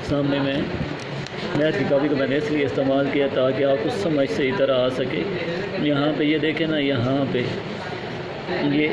सामने मैं मैथ की कॉपी को मैंने इसलिए इस्तेमाल किया ताकि आपको समझ सही तरह आ सके। यहाँ पे ये देखें ना, यहाँ पे ये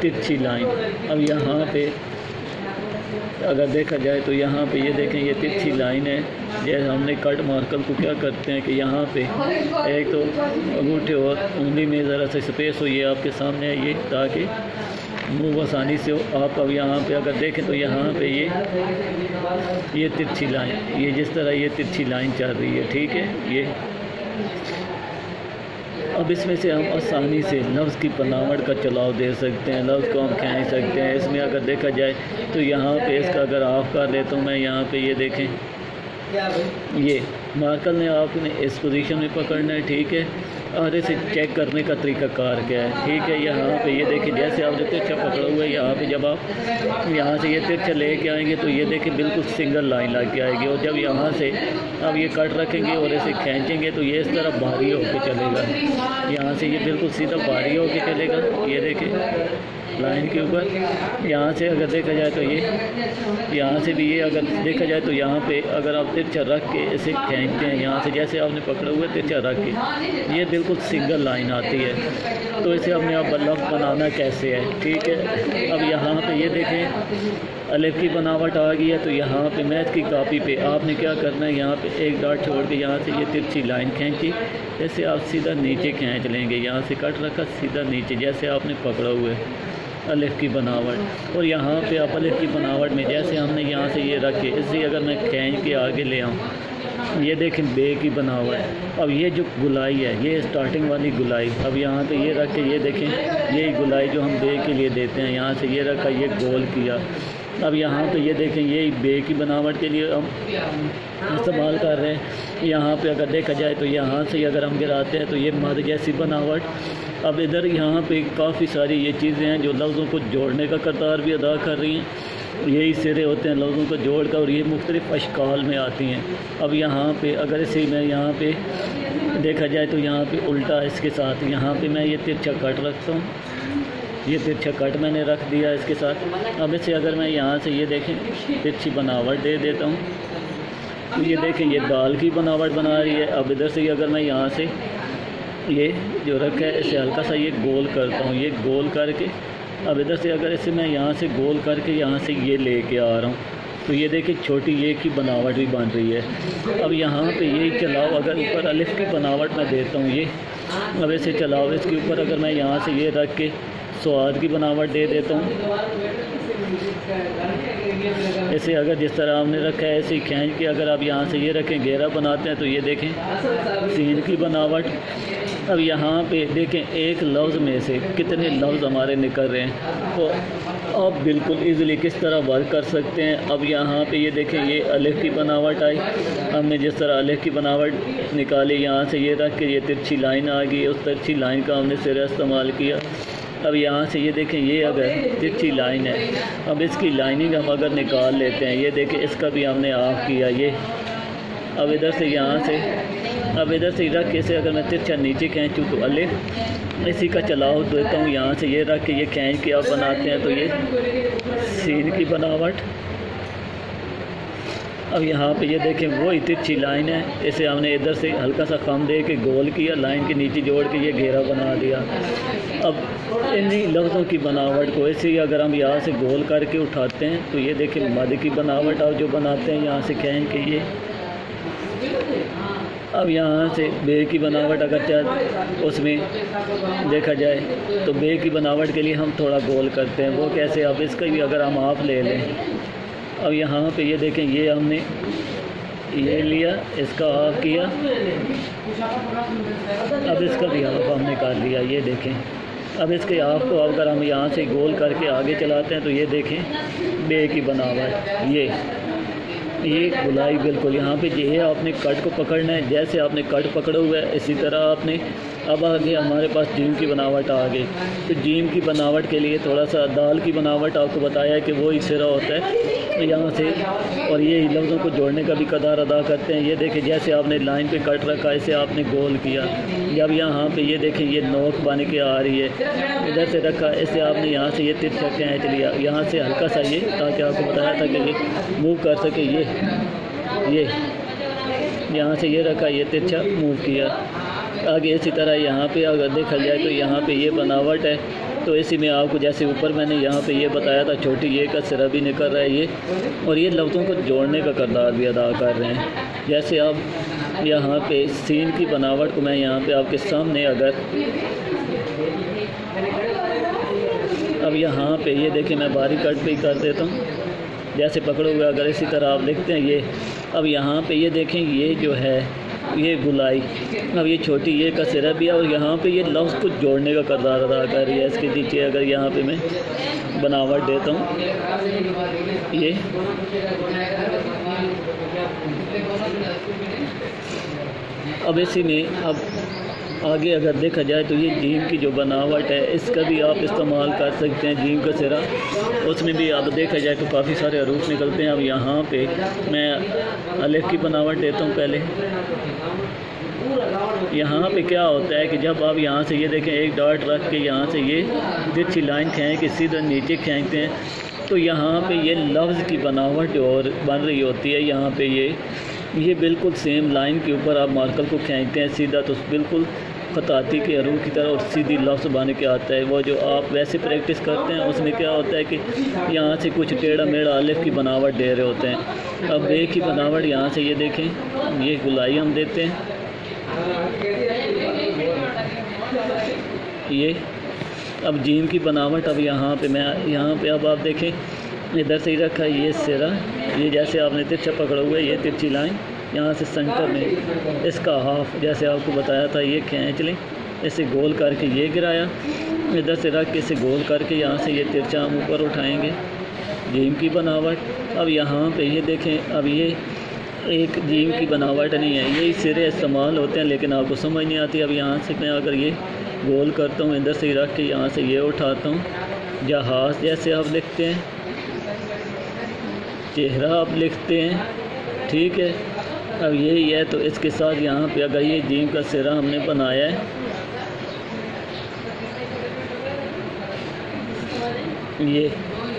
तिरछी लाइन, अब यहाँ पे अगर देखा जाए तो यहाँ पे ये देखें ये तिरछी लाइन है। जैसे हमने कट मार्कर को क्या करते हैं कि यहाँ पे एक तो अंगूठे और उंगली में ज़रा सा स्पेस हो, ये आपके सामने है ये, ताकि मूव आसानी से हो। आप अब यहाँ पे अगर देखें तो यहाँ पे ये तिरछी लाइन, ये जिस तरह ये तिरछी लाइन चल रही है, ठीक है। ये अब इसमें से हम आसानी से लफ्ज़ की बनावट का चलाव दे सकते हैं, लफ्ज़ को हम खींच सकते हैं। इसमें अगर देखा जाए तो यहाँ पे इसका अगर ऑफ कर देता हूँ मैं, यहाँ पे ये देखें ये मार्कर ने आपने इस पोजीशन में पकड़ना है, ठीक है। और इसे चेक करने का तरीक़ाकार क्या है, ठीक है। यहाँ पे ये देखें जैसे आपने तिरछा पकड़ा हुआ है, यहाँ पे जब आप यहाँ से ये तिरछा लेके आएंगे तो ये देखें बिल्कुल सिंगल लाइन लग के आएगी। और जब यहाँ से अब ये कट रखेंगे और इसे खींचेंगे तो ये इस तरह भारी होकर चलेगा। यहाँ से ये बिल्कुल सीधा भारी होकर चलेगा, ये देखें लाइन के ऊपर। यहाँ से अगर देखा जाए तो ये यहाँ से भी ये अगर देखा जाए तो यहाँ पे अगर आप तिरछा रख के इसे खींचते हैं, यहाँ से जैसे आपने पकड़ा हुआ है तिरछा रख के, ये बिल्कुल सिंगल लाइन आती है। तो इसे अपने आप लफ्ज़ बनाना कैसे है, ठीक है। अब यहाँ पे ये देखें अलिफ की बनावट आ गई है। तो यहाँ पे मैथ की कॉपी पे आपने क्या करना है, यहाँ पे एक डॉट छोड़ के यहाँ से ये तिरछी लाइन खींची, जैसे आप सीधा नीचे खींच लेंगे। यहाँ से कट रखा, सीधा नीचे जैसे आपने पकड़ा हुआ है अलिफ की बनावट। और यहाँ पे आप अलिफ की बनावट में जैसे हमने यहाँ से ये रखे, इसी अगर मैं खींच के आगे ले आऊँ, ये देखें बे की बनावट। अब ये जो गुलाई है, ये स्टार्टिंग वाली गुलाई, अब यहाँ पे ये रख के ये देखें ये गुलाई जो हम बे के लिए देते हैं, यहाँ से ये रखा, ये गोल किया। अब यहाँ पे ये देखें ये बे की बनावट के लिए हम इस्तेमाल कर रहे हैं। यहाँ पे अगर देखा जाए तो यहाँ से अगर हम गिराते हैं तो ये मद जैसी बनावट। अब इधर यहाँ पे काफ़ी सारी ये चीज़ें हैं जो लफ्ज़ों को जोड़ने का किरदार भी अदा कर रही हैं। यही सिरे होते हैं लफ्ज़ों को जोड़ कर, और ये मुख्तलिफ़ अशकाल में आती हैं। अब यहाँ पे अगर इसे मैं यहाँ पे देखा जाए तो यहाँ पे उल्टा इसके साथ यहाँ पे मैं ये तिरछा कट रखता हूँ, ये तिरछा कट मैंने रख दिया इसके साथ। अब इसे अगर मैं यहाँ से ये देखें तिरछी बनावट दे देता हूँ, तो ये देखें ये दाल की बनावट बना रही है। अब इधर से अगर मैं यहाँ से ये जो रखा है इसे हल्का सा ये गोल करता हूँ, ये गोल करके अब इधर से अगर इसे मैं यहाँ से गोल करके यहाँ से ये लेके आ रहा हूँ, तो ये देखिए छोटी ये की बनावट भी बन रही है। अब यहाँ पे ये चलाओ, अगर ऊपर अलिफ की बनावट मैं देता हूँ ये, अब इसे चलाओ, इसके ऊपर अगर मैं यहाँ से ये रख के स्वाद की बनावट दे देता हूँ, ऐसे अगर जिस तरह हमने रखा है ऐसे खींच के अगर आप यहाँ से ये रखें घेरा बनाते हैं तो ये देखें सीन की बनावट। अब यहाँ पे देखें एक लफ्ज़ में से कितने लफ्ज़ हमारे निकल रहे हैं, तो आप बिल्कुल इजीली किस तरह वर्क कर सकते हैं। अब यहाँ पे ये देखें ये अलिफ की बनावट आई, हमने जिस तरह अलिफ की बनावट निकाली यहाँ से ये रख के ये तिरछी लाइन आ गई, उस तिरछी लाइन का हमने सिरा इस्तेमाल किया। अब यहाँ से ये देखें ये अगर तिरछी लाइन है, अब इसकी लाइनिंग हम अगर निकाल लेते हैं, ये देखें इसका भी हमने ऑफ किया ये। अब इधर से यहाँ से अब इधर से रख के इसे अगर मैं तिरछा नीचे खींचूँ तो अलिफ इसी का चलाव देता हूँ, यहाँ से ये रख के ये खींच के आप बनाते हैं तो ये सीन की बनावट। अब यहाँ पे ये देखें वही तिरछी लाइन है, इसे हमने इधर से हल्का सा कम दे के गोल किया, लाइन के नीचे जोड़ के ये घेरा बना दिया। अब इन्हीं लफ्ज़ों की बनावट को ऐसे ही अगर हम यहाँ से गोल करके उठाते हैं तो ये देखें मद की बनावट आप जो बनाते हैं यहाँ से खींच के ये। अब यहाँ से बे की बनावट अगर चाहे उसमें देखा जाए तो बे की बनावट के लिए हम थोड़ा गोल करते हैं, वो कैसे, अब इसका भी अगर हम ऑफ ले लें। अब यहाँ पे ये देखें ये हमने ये लिया, इसका ऑफ किया, अब इसका भी ऑफ हमने कर लिया, ये देखें। अब इसके ऑफ को अगर हम यहाँ से गोल करके आगे चलाते हैं तो ये देखें बे की बनावट, ये गुलाई बिल्कुल यहाँ पे ये आपने कट को पकड़ना है, जैसे आपने कट पकड़ा हुआ है इसी तरह आपने। अब आगे हमारे पास जीम की बनावट आ गई, तो जीम की बनावट के लिए थोड़ा सा दाल की बनावट आपको बताया कि वो ही सिरा होता है यहाँ से, और ये लफ्ज़ों को जोड़ने का भी किरदार अदा करते हैं। ये देखें जैसे आपने लाइन पे कट रखा, इसे आपने गोल किया, जब यहाँ पे ये देखें ये नोक बन के आ रही है, इधर से रखा, इसे आपने यहाँ से ये तिरछा खींच लिया, यहाँ से हल्का सा ये, ताकि आपको बताया था कि ये मूव कर सके ये। ये यहाँ से ये रखा, ये तिरछा मूव किया आगे। इसी तरह यहाँ पे अगर देखा जाए तो यहाँ पे ये बनावट है, तो इसी में आपको जैसे ऊपर मैंने यहाँ पे ये बताया था छोटी ये का सिरा भी निकल रहा है ये, और ये लफ्ज़ों को जोड़ने का किरदार भी अदा कर रहे हैं। जैसे आप यहाँ पे सीन की बनावट को मैं यहाँ पे आपके सामने अगर अब यहाँ पे ये देखें, मैं बारीक कट भी कर देता हूँ, जैसे पकड़े हुए अगर इसी तरह आप देखते हैं ये। अब यहाँ पे ये देखें, ये जो है ये गुलाई, अब ये छोटी ये का सिरा भी है, और यहाँ पे ये लफ्ज़ को जोड़ने का किरदार अदा कर रही है। इसके नीचे अगर यहाँ पे मैं बनावट देता हूँ ये, अब इसी में अब आगे अगर देखा जाए तो ये जीम की जो बनावट है इसका भी आप इस्तेमाल कर सकते हैं। जीम का सिरा उसमें भी अब देखा जाए तो काफ़ी सारे हरूफ निकलते हैं। अब यहाँ पे मैं अलिफ की बनावट देता हूँ पहले। यहाँ पे क्या होता है कि जब आप यहाँ से ये देखें एक डॉट रख के यहाँ से ये तिरछी लाइन खींच के सीधा नीचे खींचते हैं, तो यहाँ पे ये लफ्ज़ की बनावट और बन रही होती है। यहाँ पे ये बिल्कुल सेम लाइन के ऊपर आप मार्कर को खींचते हैं सीधा, तो बिल्कुल ख़ताती के हरूफ की तरह और सीधी लफ्ज़ बन के आता है। वो जो आप वैसे प्रैक्टिस करते हैं उसमें क्या होता है कि यहाँ से कुछ टेढ़ा मेढ़ा अलिफ की बनावट दे रहे होते हैं। अब बे की बनावट यहाँ से ये देखें, ये गुलाई हम देते हैं ये। अब जीम की बनावट अब यहाँ पे मैं यहाँ पे अब आप देखें इधर से ही रखा है ये सिरा, ये जैसे आपने तिरछा पकड़ा हुआ है, ये तिरछी लाइन यहाँ से सेंटर में इसका हाफ जैसे आपको बताया था ये खींच लें, इसे गोल करके ये गिराया, इधर से रख के इसे गोल करके यहाँ से ये तिरछा हम ऊपर उठाएंगे। जीम की बनावट अब यहाँ पे ये देखें, अब ये एक जीम की बनावट नहीं है, यही सिरे इस्तेमाल होते हैं लेकिन आपको समझ नहीं आती। अब यहाँ से मैं अगर ये गोल करता हूँ, इधर से रख के यहाँ से ये उठाता हूँ, जहाज़ जैसे आप लिखते हैं, चेहरा आप लिखते हैं, ठीक है। अब यही है, तो इसके साथ यहाँ पे अगर ये जीम का सिरा हमने बनाया है, ये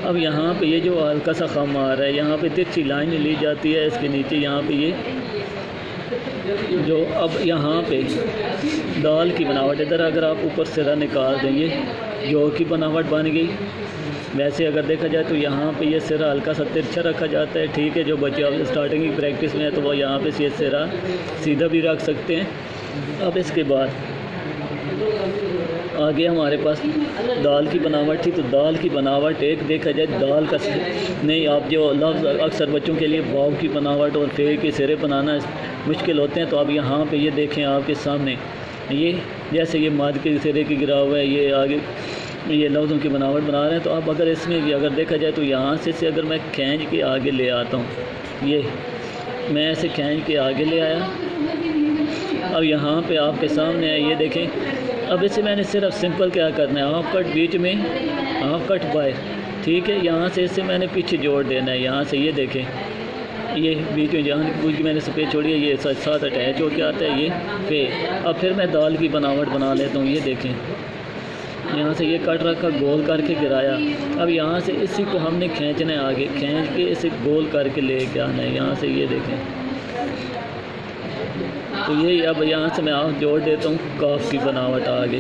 अब यहाँ पे ये जो हल्का सा खम आ रहा है, यहाँ पे तिरछी लाइन ली जाती है इसके नीचे, यहाँ पे ये जो अब यहाँ पे दाल की बनावट, इधर अगर आप ऊपर सिरा निकाल देंगे जो की बनावट बन गई। वैसे अगर देखा जाए तो यहाँ पे ये सिरा हल्का सा तिरछा रखा जाता है, ठीक है। जो बच्चे अब स्टार्टिंग की प्रैक्टिस में है तो वो यहाँ पे ये सिरा सीधा भी रख सकते हैं। अब इसके बाद आगे हमारे पास दाल की बनावट थी, तो दाल की बनावट एक देखा जाए दाल का नहीं, आप जो लफ्ज़ अक्सर बच्चों के लिए वाव की बनावट और फे के सिरे बनाना मुश्किल होते हैं, तो अब यहाँ पे ये देखें आपके सामने ये जैसे ये माद के सिरे की गिरा हुआ है, ये आगे ये लफ्ज़ों की बनावट बना रहे हैं। तो अब अगर इसमें भी अगर देखा जाए तो यहाँ से अगर मैं खींच के आगे ले आता हूँ, ये मैं ऐसे खींच के आगे ले आया, अब यहाँ पे आपके सामने है, ये देखें। अब इसे मैंने सिर्फ सिंपल क्या करना है, हाफ कट बीच में, हाफ कट बाहर, ठीक है। यहाँ से इसे मैंने पीछे जोड़ देना है, यहाँ से ये देखें, ये बीच में जहाँ की मैंने सफ़ेद छोड़ी है ये साथ अटैच होकर आता है ये पे। अब फिर मैं दाल की बनावट बना लेता हूँ, ये देखें, यहाँ से ये कट रखा, गोल करके गिराया। अब यहाँ से इसी को हमने खींचना है, आगे खींच के इसे गोल करके ले के आना है, यहाँ से ये देखें। तो यही अब यहाँ से मैं जोड़ देता हूँ काफ की बनावट आगे।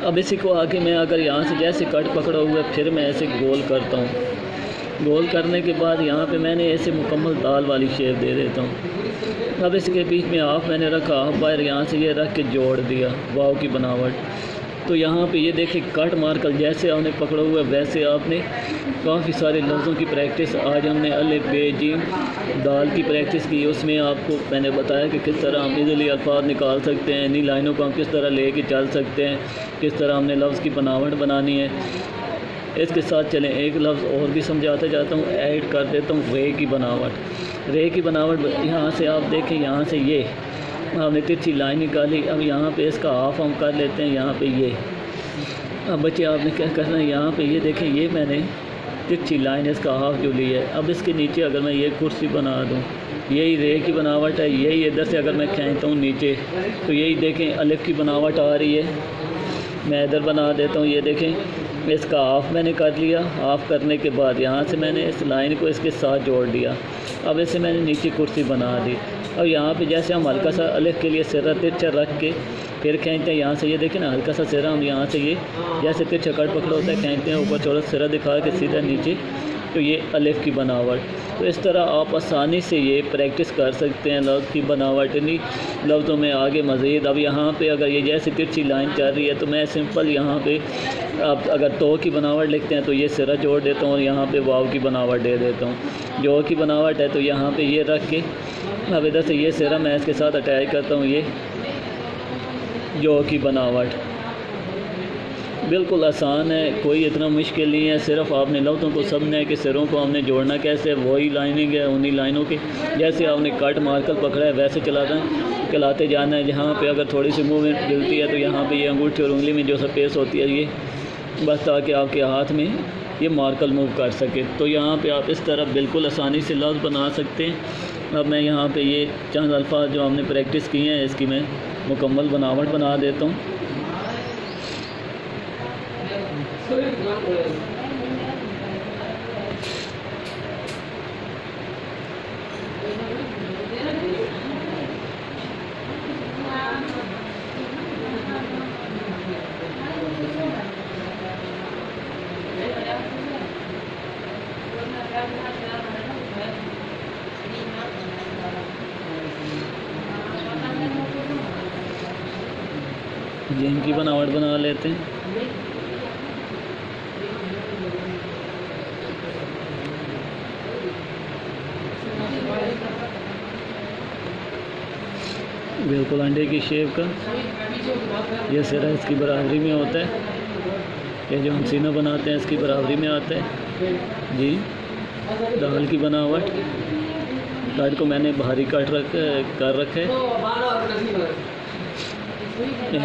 अब इसी को आगे मैं अगर यहाँ से जैसे कट पकड़ा हुआ है फिर मैं ऐसे गोल करता हूँ, गोल करने के बाद यहाँ पे मैंने ऐसे मुकम्मल दाल वाली शेप दे देता हूँ। अब इसके बीच में हाफ मैंने रखा, हाफ बाहर यहाँ से ये रख के जोड़ दिया वाव की बनावट। तो यहाँ पे ये देखें कट मार्कर जैसे आपने पकड़ा हुआ है वैसे आपने काफ़ी सारे लफ्ज़ों की प्रैक्टिस, आज हमने अलिफ बे जीम दाल की प्रैक्टिस की। उसमें आपको मैंने बताया कि किस तरह हम इजीली अल्फाज निकाल सकते हैं, इन्हीं लाइनों को हम किस तरह ले के चल सकते हैं, किस तरह हमने लफ्ज़ की बनावट बनानी है। इसके साथ चलें एक लफ्ज़ और भी समझाता जाता हूँ, ऐड कर देता हूँ रे की बनावट। रे की बनावट यहाँ से आप देखें, यहाँ से ये हमने तिरछी लाइन निकाली, अब यहाँ पे इसका हाफ हम कर लेते हैं, यहाँ पे ये। अब बच्चे आपने क्या करना है, यहाँ पे ये देखें, ये मैंने तिरछी लाइन इसका हाफ जो ली है। अब इसके नीचे अगर मैं ये कुर्सी बना दूँ, यही रे की बनावट है, यही इधर से अगर मैं खींचता हूँ नीचे तो यही देखें अलिफ की बनावट आ रही है। मैं इधर बना देता हूँ, ये देखें इसका ऑफ़ मैंने कर लिया। ऑफ़ करने के बाद यहाँ से मैंने इस लाइन को इसके साथ जोड़ दिया। अब इसे मैंने नीचे कुर्सी बना दी। अब यहाँ पे जैसे हम हल्का सा अलिफ के लिए सिरा तिरछा रख के फिर खींचते हैं, यहाँ से ये देखें ना, हल्का सा सिरा हम यहाँ से ये जैसे तिरछा कट पकड़ा होता है खींचते हैं, ऊपर थोड़ा सिरा दिखा के सीधा नीचे, तो ये अलिफ की बनावट। तो इस तरह आप आसानी से ये प्रैक्टिस कर सकते हैं लफ्ज़ की बनावट, नहीं लफ्ज़ों में आगे मज़ीद। अब यहाँ पे अगर ये जैसे तिरछी लाइन चल रही है तो मैं सिंपल यहाँ पे आप अगर तो की बनावट लिखते हैं तो ये सिरा जोड़ देता हूँ और यहाँ पे वाव की बनावट दे देता हूँ। जो की बनावट है तो यहाँ पे ये रख के अब इधर से ये सिरा मैं इसके साथ अटैच करता हूँ, ये जो की बनावट। बिल्कुल आसान है, कोई इतना मुश्किल नहीं है। सिर्फ आपने लफ्ज़ों को समझना है कि सिरों को हमने जोड़ना कैसे है, वही लाइनिंग है। उन्हीं लाइनों के जैसे आपने कट मार्कर पकड़ा है वैसे चलाते जाना है। जहाँ पे अगर थोड़ी सी मूवमेंट मिलती है तो यहाँ पे ये अंगूठी और उंगली में जो स्पेस होती है ये बस, ताकि आपके हाथ में ये मार्कर मूव कर सके। तो यहाँ पे आप इस तरह बिल्कुल आसानी से लफ्ज़ बना सकते हैं। अब मैं यहाँ पे ये चंद अल्फाज जो हमने प्रैक्टिस किए हैं इसकी मैं मुकम्मल बनावट बना देता हूँ। जिनकी बनावट बना लेते हैं। बिल्कुल अंडे की शेप का ये सिरा इसकी बराबरी में होता है। ये जो हम सीना बनाते हैं इसकी बराबरी में आता है जी। दाल की बनावट, कट को मैंने भारी कट कर रखा है।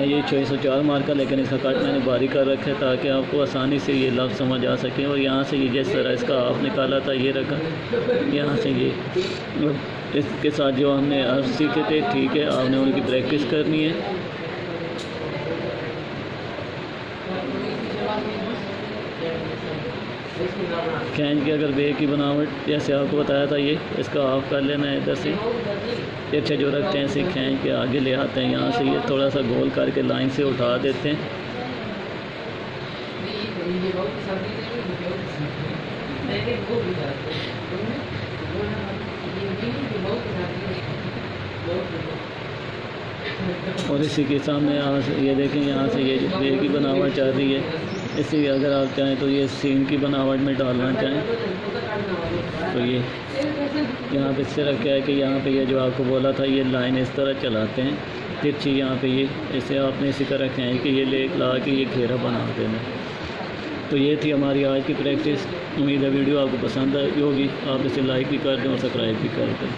ये 604 मार्का, लेकिन इसका कट मैंने भारी कर रखा है ताकि आपको आसानी से ये लफ्ज़ समझ आ सके। और यहाँ से ये जिस तरह इसका आप निकाला था ये रखा, यहाँ से ये इसके साथ जो हमने हर्फ सीखे थे, ठीक है, आपने उनकी प्रैक्टिस करनी है। खींच के अगर बे की बनावट जैसे आपको बताया था ये इसका ऑफ कर लेना है। इधर से तिरछा जो रखते हैं इसे खींच के आगे ले आते हैं। यहाँ से ये थोड़ा सा गोल करके लाइन से उठा देते हैं। और इसी के सामने यहाँ से ये देखें, यहाँ से ये बे की बनावट चल रही है। इसी अगर आप चाहें तो ये सीन की बनावट में डालना चाहें तो ये यहाँ पे सिर्फ क्या है कि यहाँ पे ये जो आपको बोला था ये लाइन इस तरह चलाते हैं तिरछी। यहाँ पे ये इसे आपने इसी तरह कहें कि ये ले ला के ये घेरा बना देना। तो ये थी हमारी आज की प्रैक्टिस। उम्मीद है वीडियो आपको पसंद आई होगी। आप इसे लाइक भी कर दें और सब्सक्राइब भी कर दें।